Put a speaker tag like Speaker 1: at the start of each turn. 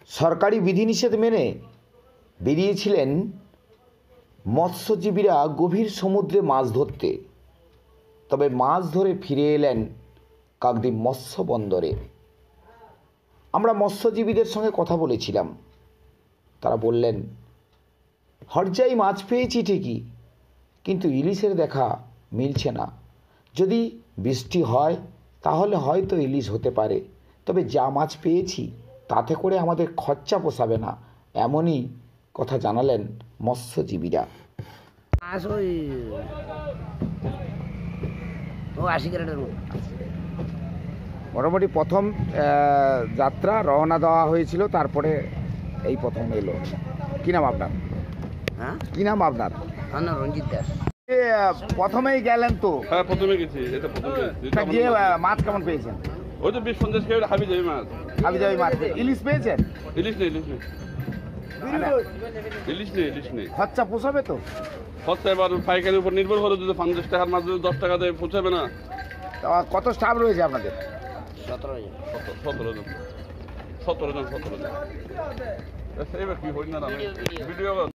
Speaker 1: সরকারি বিধিনিষেধ মেনে বেরিয়েছিলেন মৎস্যজীবীরা গভীর সমুদ্রে মাছ ধরতে। তবে মাছ ধরে ফিরে এলেন কাকদ্বীপ মৎস্য বন্দরে। আমরা মৎস্যজীবীদের সঙ্গে কথা বলেছিলাম। তারা বললেন, হরজাই মাছ পেয়েছি ঠিকই, কিন্তু ইলিশের দেখা মিলছে না। যদি বৃষ্টি হয় তাহলে হয়তো ইলিশ হতে পারে, তবে যা মাছ পেয়েছি তাতে করে আমাদের খরচা পোষাবে না, এমনই কথা জানালেন মৎস্যজীবীরা।
Speaker 2: মাছ ওই 80 ক্যারেটের মতো।
Speaker 1: মোটামুটি প্রথম যাত্রা রওনা দেওয়া হয়েছিল, তারপরে এই প্রথম এলো। কি নাম আপনার?
Speaker 2: হ্যাঁ,
Speaker 1: কি নাম আপনার?
Speaker 2: আমার নাম রঞ্জিত দাস।
Speaker 1: প্রথমেই গেলেন তো?
Speaker 3: হ্যাঁ, প্রথমে গেছি। এটা প্রথমে
Speaker 1: গিয়ে মাছ কেমন পেয়েছেন?
Speaker 3: ওই তো 20-50 কেজি হাবি যাবি মাছ।
Speaker 1: হাবি যাবি মাছ। ইলিশ পেয়েছেন?
Speaker 3: ইলিশ নেই, ইলিশ নেই, ইলিশ নেই, ইলিশ নেই।
Speaker 1: খরচা পোষাবে তো?
Speaker 3: খরচা এবার পাইকারির উপর নির্ভর করে। যদি 50 টাকার মাছ যদি 10 টাকা দেয় পৌঁছাবে না।
Speaker 1: কত স্টাফ রয়েছে আপনাদের?
Speaker 2: 17 জন।
Speaker 3: 17 জন। 17 জন। এবার কি হই না ভিডিও